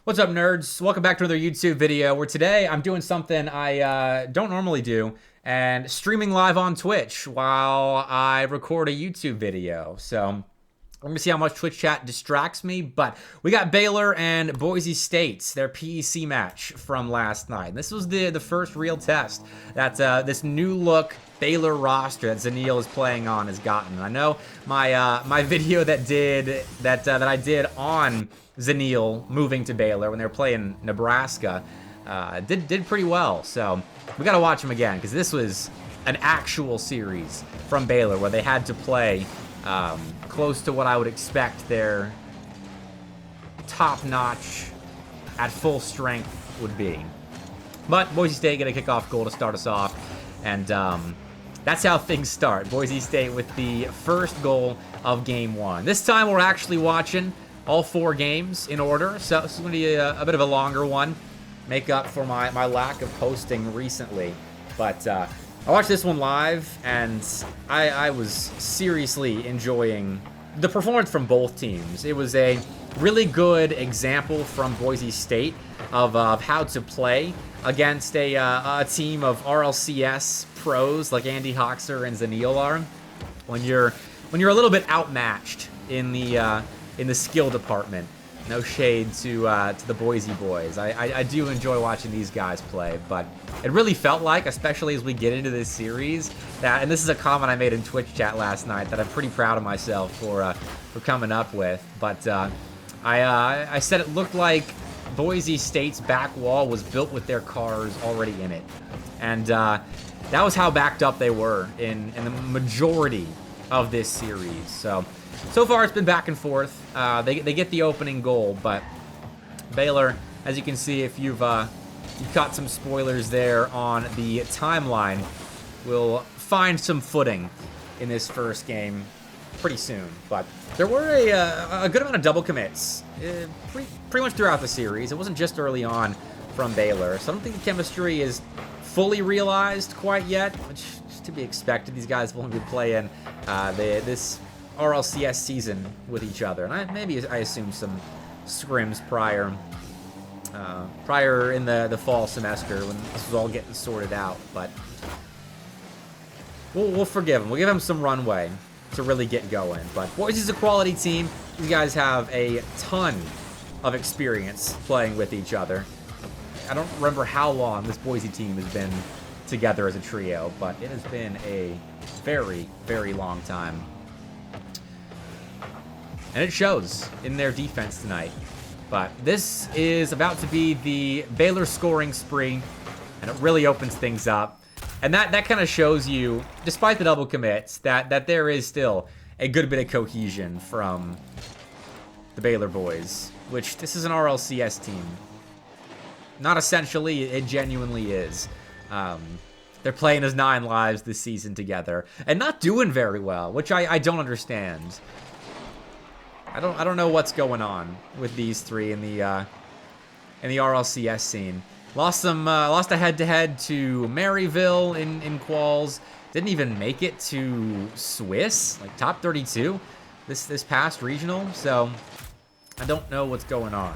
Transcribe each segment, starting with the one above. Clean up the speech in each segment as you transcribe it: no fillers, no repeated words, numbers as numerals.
What's up, nerds? Welcome back to another YouTube video where today I'm doing something I don't normally do and streaming live on Twitch while I record a YouTube video. So I'm going to see how much Twitch chat distracts me, but we got Baylor and Boise State, their PEC match from last night. And this was the first real test that this new look Baylor roster that Zineel is playing on has gotten. And I know my my video that I did on Zineel moving to Baylor when they were playing Nebraska did pretty well. So we got to watch them again because this was an actual series from Baylor where they had to play close to what I would expect their top-notch at full strength would be. But Boise State get a kickoff goal to start us off, and that's how things start. Boise State with the first goal of game one. This time we're actually watching all four games in order, so this is going to be a bit of a longer one. Make up for my lack of posting recently. But I watched this one live, and I was seriously enjoying the performance from both teams. It was a really good example from Boise State of how to play against a team of RLCS pros like Andy Hoxer and Zineel are. When you're a little bit outmatched in the skill department. No shade to the Boise boys. I do enjoy watching these guys play, but it really felt like, especially as we get into this series, that, and this is a comment I made in Twitch chat last night that I'm pretty proud of myself for coming up with, but I said it looked like Boise State's back wall was built with their cars already in it, and that was how backed up they were in the majority of this series. So far, it's been back and forth. They get the opening goal, but Baylor, as you can see, if you've caught some spoilers there on the timeline, will find some footing in this first game pretty soon. But there were a good amount of double commits pretty much throughout the series. It wasn't just early on from Baylor, so I don't think the chemistry is fully realized quite yet, which is to be expected. These guys will be playing this RLCS season with each other, and I assume some scrims prior in the fall semester when this was all getting sorted out, but we'll forgive them. We'll give them some runway to really get going. But Boise's a quality team. These guys have a ton of experience playing with each other. I don't remember how long this Boise team has been together as a trio, but it has been a very, very long time. And it shows in their defense tonight. But this is about to be the Baylor scoring spree, and it really opens things up. And that kind of shows you, despite the double commits, that there is still a good bit of cohesion from the Baylor boys, which this is an RLCS team. Not essentially, it genuinely is. They're playing as 9 lives this season together, and not doing very well, which I don't understand. I don't know what's going on with these three in the RLCS scene. Lost a head-to-head to Maryville in quals. Didn't even make it to Swiss, like top 32 this past regional. So I don't know what's going on.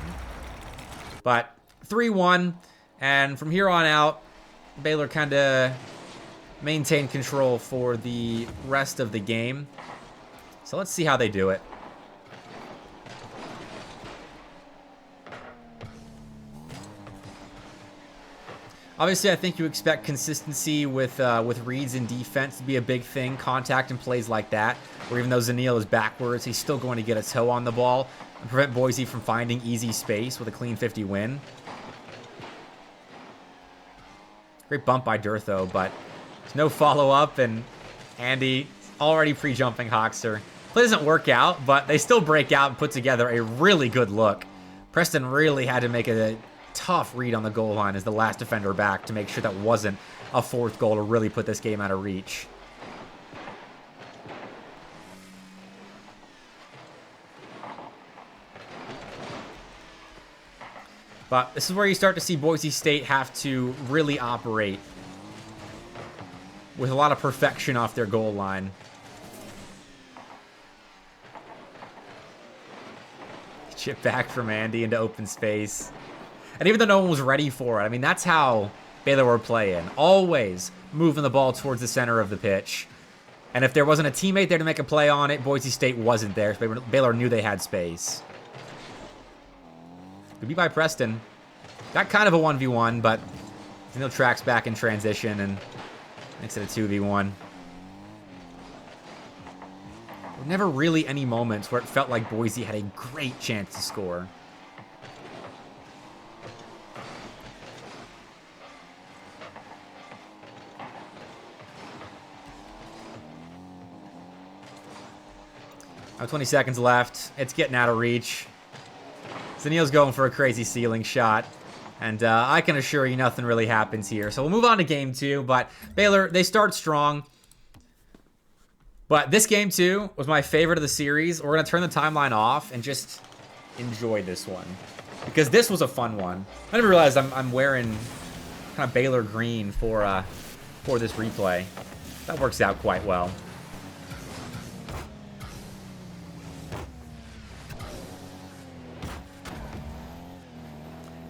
But 3-1, and from here on out, Baylor kind of maintained control for the rest of the game. So let's see how they do it. Obviously, I think you expect consistency with reads in defense to be a big thing. Contact and plays like that, where even though Zineel is backwards, he's still going to get a toe on the ball and prevent Boise from finding easy space with a clean 50 win. Great bump by Durtho, but there's no follow-up, and Andy already pre-jumping Hoxer. Play doesn't work out, but they still break out and put together a really good look. Preston really had to make a tough read on the goal line as the last defender back to make sure that wasn't a fourth goal to really put this game out of reach. But this is where you start to see Boise State have to really operate with a lot of perfection off their goal line. Chip back from Andy into open space. And even though no one was ready for it, I mean, that's how Baylor were playing. Always moving the ball towards the center of the pitch. And if there wasn't a teammate there to make a play on it, Boise State wasn't there. So Baylor knew they had space. Good be by Preston. Got kind of a 1v1, but Zineel tracks back in transition and makes it a 2v1. Never really any moments where it felt like Boise had a great chance to score. Now 20 seconds left. It's getting out of reach. Zineel's going for a crazy ceiling shot. And I can assure you nothing really happens here. So we'll move on to game 2. But Baylor, they start strong. But this game, too, was my favorite of the series. We're going to turn the timeline off and just enjoy this one. Because this was a fun one. I never realized I'm wearing kind of Baylor green for this replay. That works out quite well.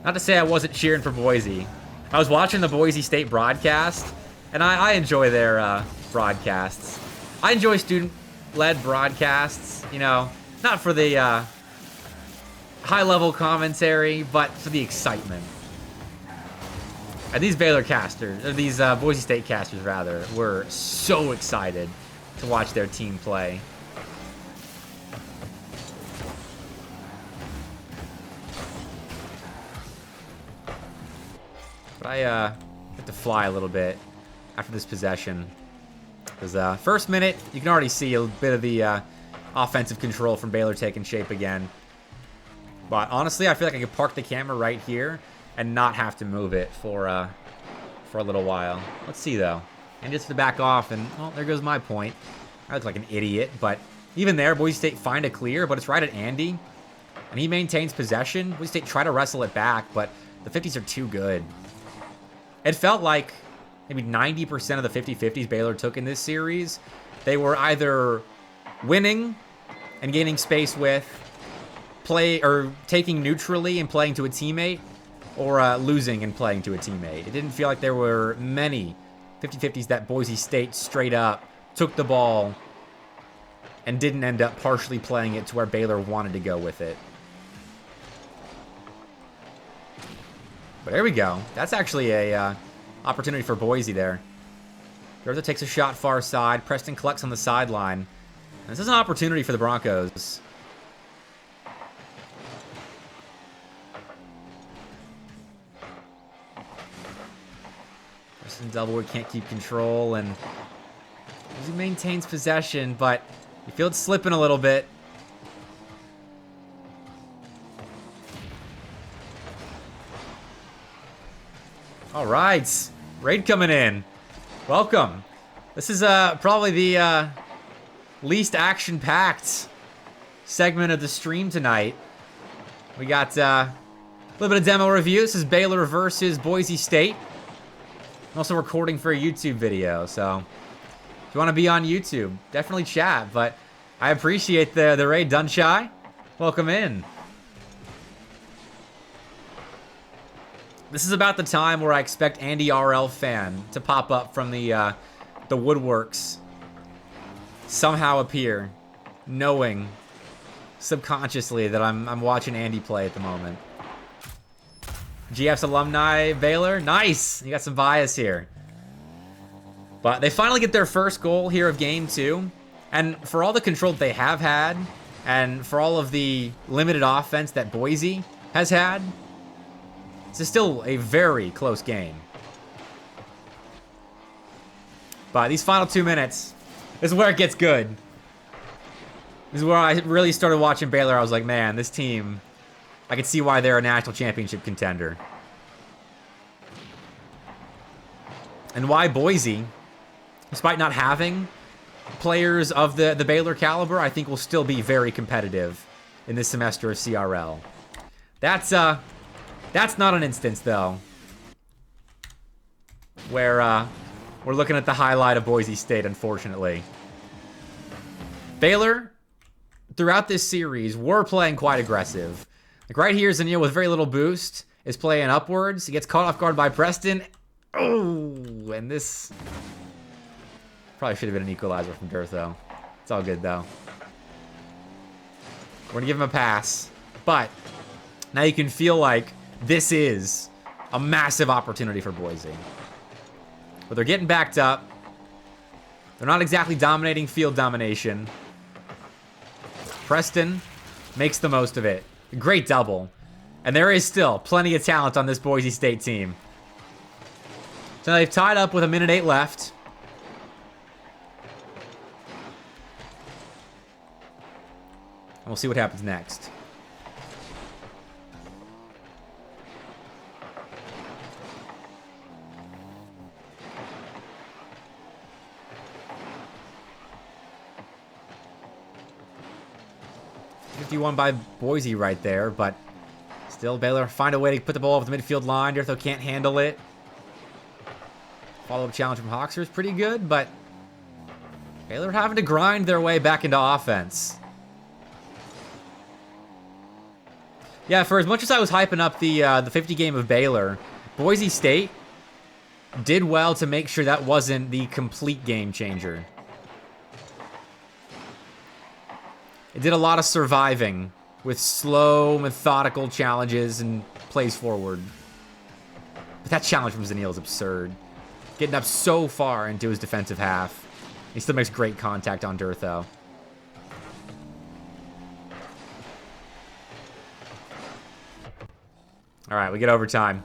Not to say I wasn't cheering for Boise. I was watching the Boise State broadcast, and I enjoy their broadcasts. I enjoy student-led broadcasts, you know, not for the high-level commentary, but for the excitement. And these Baylor casters, or these Boise State casters, rather, were so excited to watch their team play. But I have to fly a little bit after this possession. Because first minute, you can already see a bit of the offensive control from Baylor taking shape again. But honestly, I feel like I could park the camera right here and not have to move it for a little while. Let's see, though. And just to back off, and, well, there goes my point. I look like an idiot, but even there, Boise State find a clear, but it's right at Andy. And he maintains possession. Boise State try to wrestle it back, but the 50s are too good. It felt like maybe 90% of the 50-50s Baylor took in this series, they were either winning and gaining space with, or taking neutrally and playing to a teammate, or losing and playing to a teammate. It didn't feel like there were many 50-50s that Boise State straight up took the ball and didn't end up partially playing it to where Baylor wanted to go with it. But there we go. That's actually a opportunity for Boise there. Gertha takes a shot far side. Preston collects on the sideline. This is an opportunity for the Broncos. Preston Doublewood can't keep control, and he maintains possession, but you feel it slipping a little bit. All right, raid coming in. Welcome. This is probably the least action-packed segment of the stream tonight. We got a little bit of demo review. This is Baylor versus Boise State. I'm also recording for a YouTube video, so if you want to be on YouTube, definitely chat. But I appreciate the raid, Dunshai. Welcome in. This is about the time where I expect Andy RL fan to pop up from the woodworks, somehow appear, knowing subconsciously that I'm watching Andy play at the moment. GF's alumni Baylor, nice. You got some bias here, but they finally get their first goal here of game 2, and for all the control that they have had, and for all of the limited offense that Boise has had, this is still a very close game. But these final 2 minutes, this is where it gets good. This is where I really started watching Baylor. I was like, man, this team, I can see why they're a national championship contender. And why Boise, despite not having players of the Baylor caliber, I think will still be very competitive in this semester of CRL. That's not an instance, though, where we're looking at the highlight of Boise State, unfortunately. Baylor, throughout this series, were playing quite aggressive. Like right here, Zineel with very little boost is playing upwards. He gets caught off guard by Preston. Oh, and this probably should have been an equalizer from Durtho. It's all good, though. We're going to give him a pass. But now you can feel like this is a massive opportunity for Boise. But they're getting backed up. They're not exactly dominating field domination. Preston makes the most of it. Great double. And there is still plenty of talent on this Boise State team. So they've tied up with 1:08 left. And we'll see what happens next. One by Boise right there, but still Baylor find a way to put the ball over the midfield line. Durtho can't handle it. Follow-up challenge from Hoxer is pretty good, but Baylor having to grind their way back into offense. Yeah, for as much as I was hyping up the 50 game of Baylor, Boise State did well to make sure that wasn't the complete game changer. It did a lot of surviving with slow, methodical challenges and plays forward. But that challenge from Zineel is absurd. Getting up so far into his defensive half. He still makes great contact on Durtho. All right, we get overtime.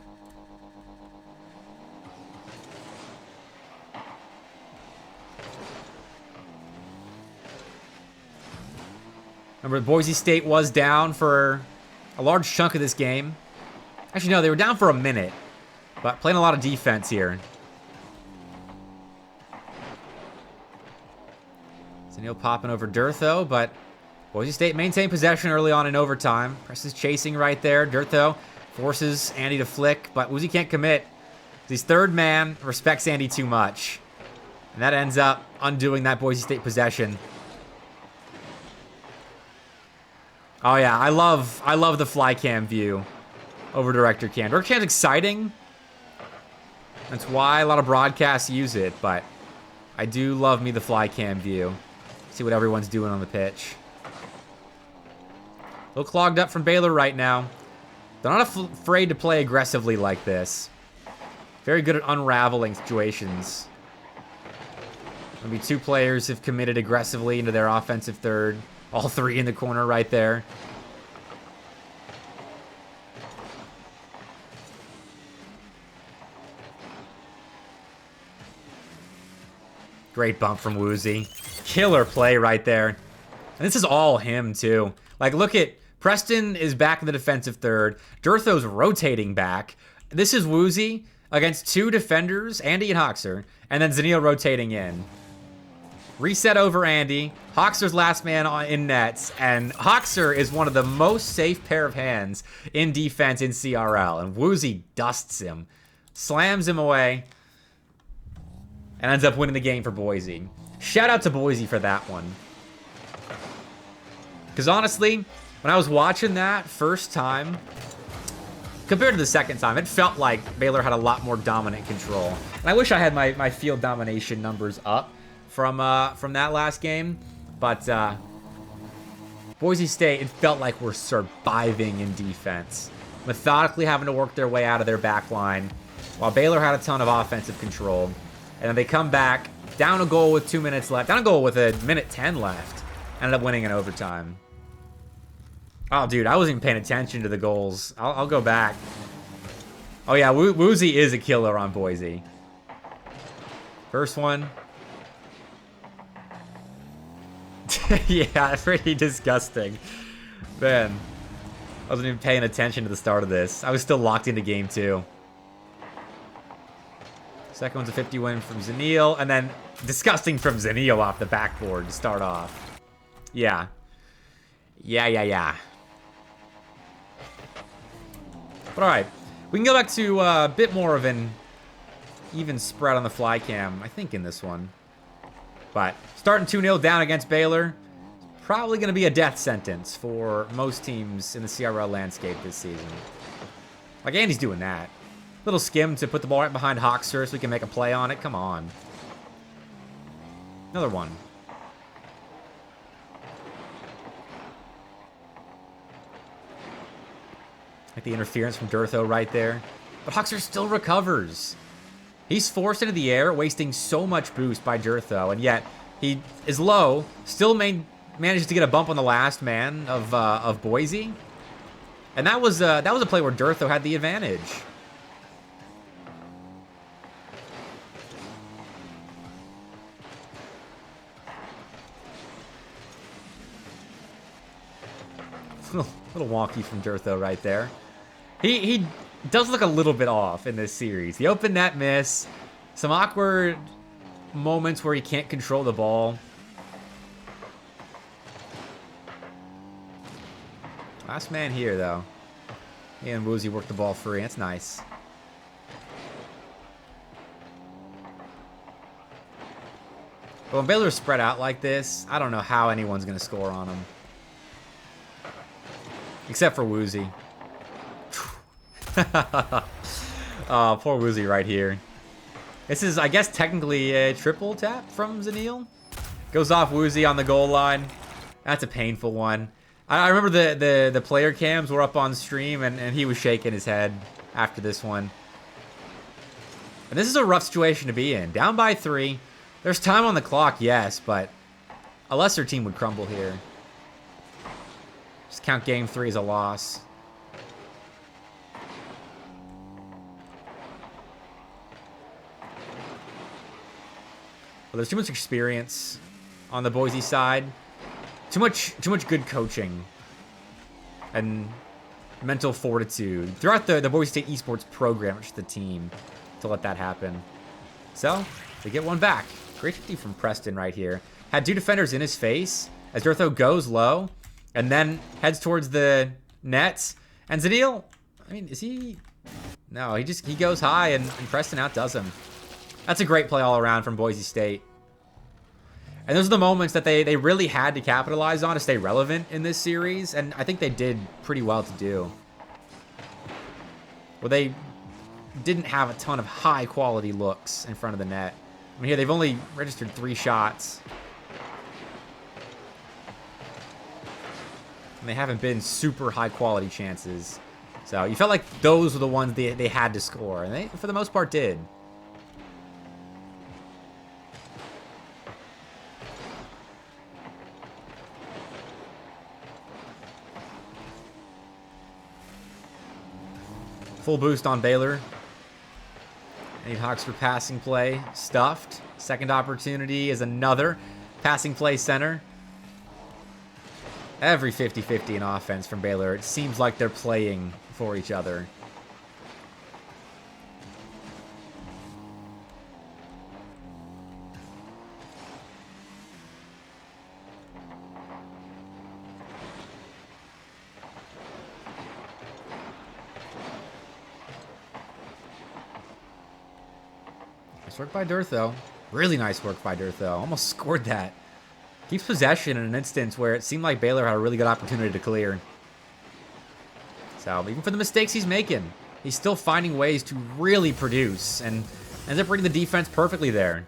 Remember, Boise State was down for a large chunk of this game. Actually, no, they were down for a minute, but playing a lot of defense here. Zineel popping over Durtho, but Boise State maintained possession early on in overtime. Press is chasing right there. Durtho forces Andy to flick, but Woozy can't commit. His third man respects Andy too much. And that ends up undoing that Boise State possession. Oh yeah, I love the fly cam view over director cam. Director cam's exciting. That's why a lot of broadcasts use it, but I do love me the fly cam view. See what everyone's doing on the pitch. A little clogged up from Baylor right now. They're not afraid to play aggressively like this. Very good at unraveling situations. Maybe two players have committed aggressively into their offensive third. All three in the corner right there. Great bump from Woozy. Killer play right there. And this is all him, too. Like, look at... Preston is back in the defensive third. Durtho's rotating back. This is Woozy against two defenders, Andy and Hoxer. And then Zineel rotating in. Reset over Andy. Hoxer's last man in nets. And Hoxer is one of the most safe pair of hands in defense in CRL. And Woozy dusts him. Slams him away. And ends up winning the game for Boise. Shout out to Boise for that one. Because honestly, when I was watching that first time, compared to the second time, it felt like Baylor had a lot more dominant control. And I wish I had my field domination numbers up from that last game. But Boise State, it felt like we're surviving in defense. Methodically having to work their way out of their back line, while Baylor had a ton of offensive control. And then they come back, down a goal with 2 minutes left. Down a goal with 1:10 left. Ended up winning in overtime. Oh, dude, I wasn't even paying attention to the goals. I'll go back. Oh, yeah, Woozy is a killer on Boise. First one. Yeah, pretty disgusting. Man, I wasn't even paying attention to the start of this. I was still locked into game 2. Second one's a 50 win from Zineel, and then disgusting from Zineel off the backboard to start off. Yeah. Yeah. But alright, we can go back to a bit more of an even spread on the fly cam, I think, in this one. But starting 2-0 down against Baylor. probably going to be a death sentence for most teams in the CRL landscape this season. Like, Andy's doing that. Little skim to put the ball right behind Hoxer so we can make a play on it. Come on. Another one. Like the interference from Durtho right there. But Hoxer still recovers. He's forced into the air, wasting so much boost by Durtho, and yet he is low, still manages to get a bump on the last man of Boise. And that was a play where Durtho had the advantage. Little wonky from Durtho right there. He does look a little bit off in this series. The open net miss, some awkward moments where he can't control the ball. Last man here, though. He and Woozy work the ball free. That's nice. But when Baylor's spread out like this, I don't know how anyone's going to score on them. Except for Woozy. Oh, poor Woozy right here. This is, I guess, technically a triple tap from Zineel. Goes off Woozy on the goal line. That's a painful one. I remember the player cams were up on stream, and he was shaking his head after this one. And this is a rough situation to be in. Down by 3. There's time on the clock, yes, but a lesser team would crumble here. Just count game 3 as a loss. Well, there's too much experience on the Boise side. Too much good coaching and mental fortitude throughout the Boise State esports program, which is the team, to let that happen. So they get one back. Great 50 from Preston right here. Had 2 defenders in his face as Durtho goes low and then heads towards the nets. And Zineel, I mean, is he? No, he goes high and Preston outdoes him. That's a great play all around from Boise State. And those are the moments that they really had to capitalize on to stay relevant in this series, and I think they did pretty well to do. Well, they didn't have a ton of high-quality looks in front of the net. I mean, here they've only registered 3 shots. And they haven't been super high-quality chances. So you felt like those were the ones they had to score, and they, for the most part, did. Full boost on Baylor. Any Hawks for passing play. Stuffed. Second opportunity is another passing play center. Every 50-50 in offense from Baylor. It seems like they're playing for each other. Nice work by Durtho. Really nice work by Durtho. Almost scored that. Keeps possession in an instance where it seemed like Baylor had a really good opportunity to clear. So even for the mistakes he's making, he's still finding ways to really produce and ends up reading the defense perfectly there.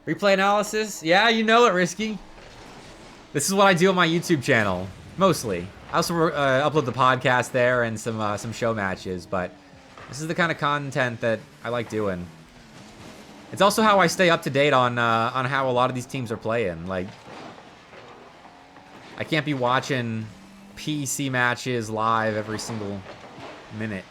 Replay analysis? Yeah, you know it, Risky. This is what I do on my YouTube channel, mostly. I also upload the podcast there and some show matches, but this is the kind of content that I like doing. It's also how I stay up to date on how a lot of these teams are playing. Like, I can't be watching PC matches live every single minute.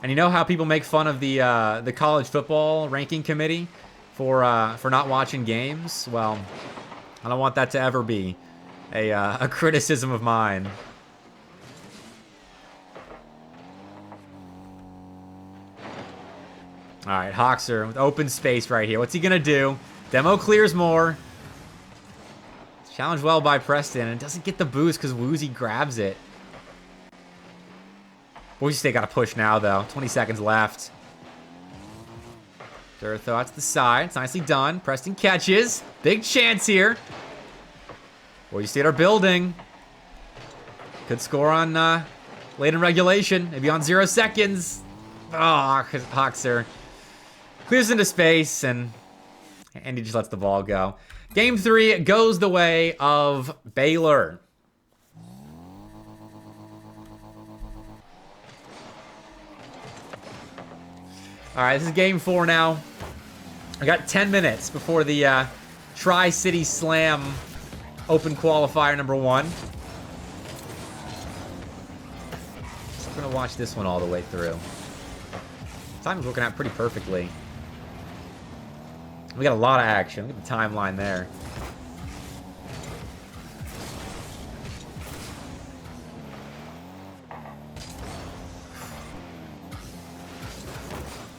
And you know how people make fun of the college football ranking committee for not watching games? Well, I don't want that to ever be a criticism of mine. All right, Hoxer with open space right here. What's he gonna do? Demo clears more. Challenged well by Preston and doesn't get the boost because Woozy grabs it. Boise State got to push now, though. 20 seconds left. Durtho out to the side. It's nicely done. Preston catches. Big chance here. Boise State are building. Could score on late in regulation. Maybe on 0 seconds. Oh, Hoxer clears into space, and Andy just lets the ball go. Game 3 goes the way of Baylor. All right, this is game 4 now. I got 10 minutes before the Tri-City Slam Open Qualifier number 1. I'm going to watch this one all the way through. Time's working out pretty perfectly. We got a lot of action. Look at the timeline there.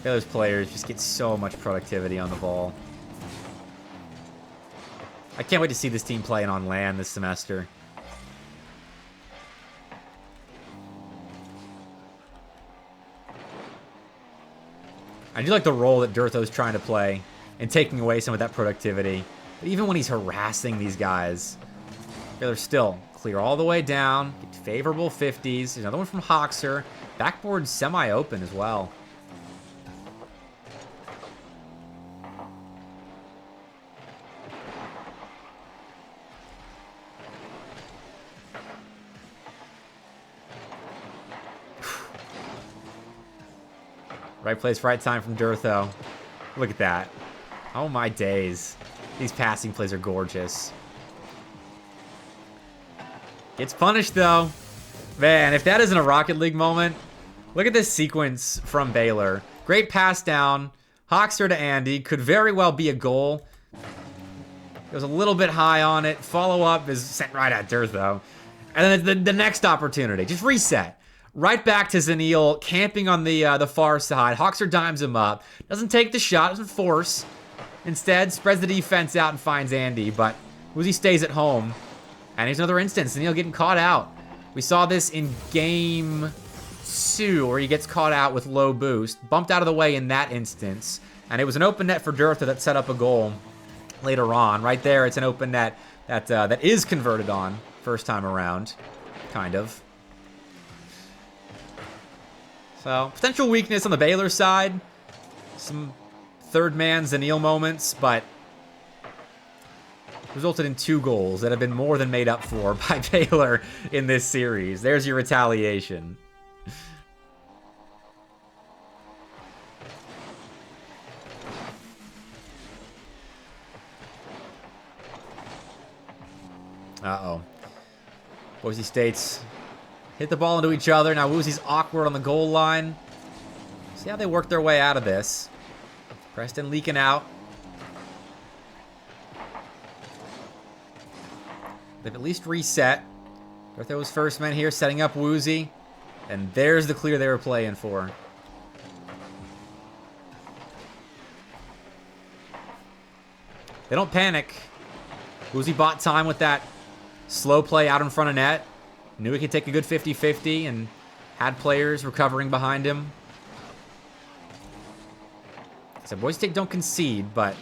Those players just get so much productivity on the ball. I can't wait to see this team playing on land this semester. I do like the role that Durtho's trying to play and taking away some of that productivity. But even when he's harassing these guys, they're still clear all the way down. Get favorable 50s. There's another one from Hoxer. Backboard semi-open as well. Right place, right time from Durtho. Look at that. Oh my days. These passing plays are gorgeous. Gets punished though. Man, if that isn't a Rocket League moment, look at this sequence from Baylor. Great pass down. Hoxer to Andy. Could very well be a goal. Goes a little bit high on it. Follow up is sent right at Durtho. And then the next opportunity. Just reset. Right back to Zineel, camping on the far side. Hoxer dimes him up. Doesn't take the shot, doesn't force. Instead, spreads the defense out and finds Andy. But Woozy stays at home. And here's another instance. Zineel getting caught out. We saw this in game 2, where he gets caught out with low boost. Bumped out of the way in that instance. And it was an open net for Durtho that set up a goal later on. Right there, it's an open net that is converted on first time around. Kind of. So, potential weakness on the Baylor side. Some third man Zineel moments, but resulted in 2 goals that have been more than made up for by Baylor in this series. There's your retaliation. Uh-oh. Boise State's hit the ball into each other. Now Woozy's awkward on the goal line. See how they work their way out of this. Preston leaking out. They've at least reset. Durtho was first man here, setting up Woozy. And there's the clear they were playing for. They don't panic. Woozy bought time with that slow play out in front of net. Knew he could take a good 50-50 and had players recovering behind him. So Boise State don't concede, but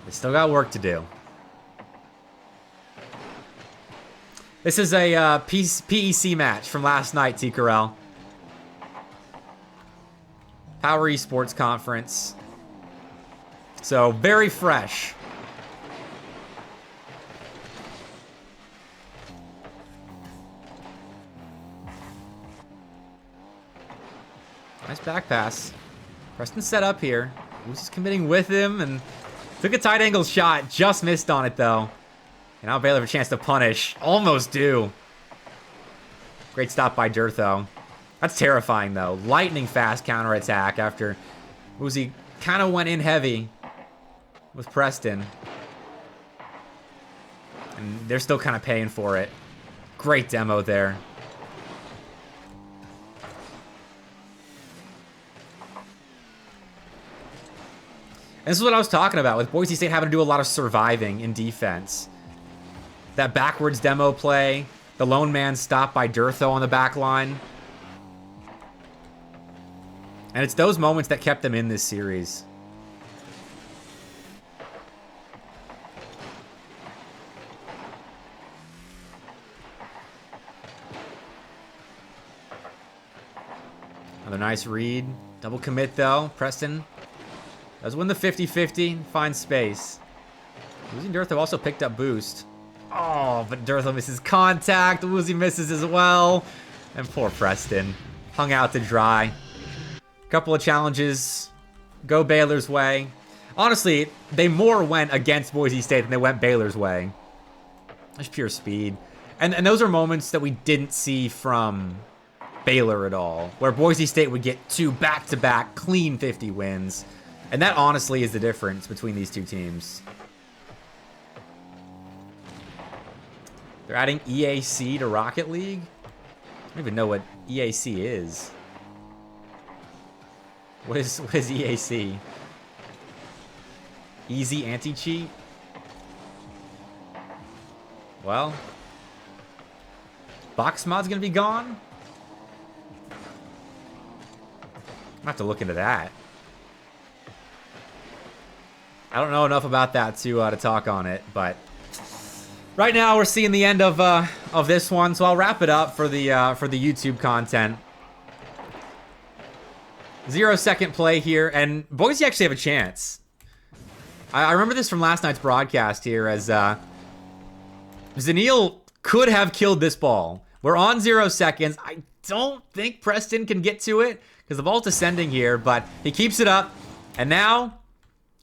they still got work to do. This is a PEC match from last night, T. Corral. Power Esports Conference. So very fresh. Nice back pass. Preston set up here. Woozy's committing with him and took a tight angle shot. Just missed on it though. And now Baylor have a chance to punish. Almost do. Great stop by Durtho. That's terrifying though. Lightning fast counterattack after Woozy kind of went in heavy with Preston. And they're still kind of paying for it. Great demo there. And this is what I was talking about with Boise State having to do a lot of surviving in defense. That backwards demo play, the lone man stop by Durtho on the back line. And it's those moments that kept them in this series. Another nice read. Double commit, though. Preston does win the 50-50. Finds space. Woozy and Durtho also picked up boost. Oh, but Durtho misses contact. Woozy misses as well. And poor Preston. Hung out to dry. Couple of challenges. Go Baylor's way. Honestly, they more went against Boise State than they went Baylor's way. That's pure speed. And those are moments that we didn't see from Baylor at all, where Boise State would get 2 back-to-back clean 50 wins. And that honestly is the difference between these two teams. They're adding EAC to Rocket League? I don't even know what EAC is. What is EAC? Easy anti-cheat? Well, box mod's gonna be gone? I'm gonna have to look into that. I don't know enough about that to talk on it, but right now we're seeing the end of this one, so I'll wrap it up for the YouTube content. 0-second play here, and Boise actually have a chance. I remember this from last night's broadcast here, as Zineel could have killed this ball. We're on 0 seconds. I don't think Preston can get to it because the ball's descending here, but he keeps it up, and now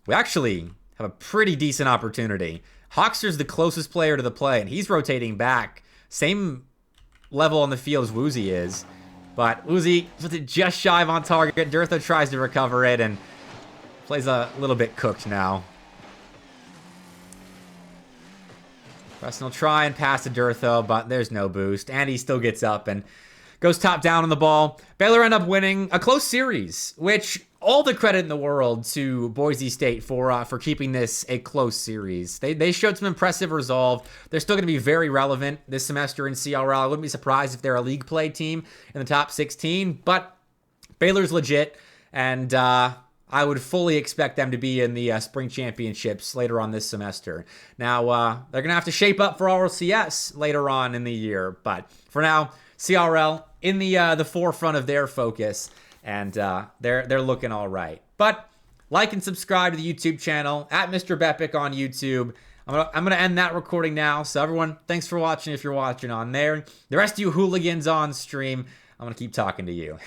we actually have a pretty decent opportunity. Hoxter's the closest player to the play, and he's rotating back. Same level on the field as Woozy is. But Woozy puts it just shy of on target. Durtho tries to recover it and plays a little bit cooked now. Preston will try and pass to Durtho, but there's no boost. And he still gets up and goes top down on the ball. Baylor end up winning a close series, which all the credit in the world to Boise State for keeping this a close series. They showed some impressive resolve. They're still going to be very relevant this semester in CRL. I wouldn't be surprised if they're a league play team in the top 16, but Baylor's legit, and I would fully expect them to be in the spring championships later on this semester. Now, they're going to have to shape up for RLCS later on in the year, but for now, CRL in the forefront of their focus. And they're looking all right. But like and subscribe to the YouTube channel at Mr. Bepic on YouTube. I'm gonna end that recording now. So everyone, thanks for watching if you're watching on there. The rest of you hooligans on stream, I'm gonna keep talking to you.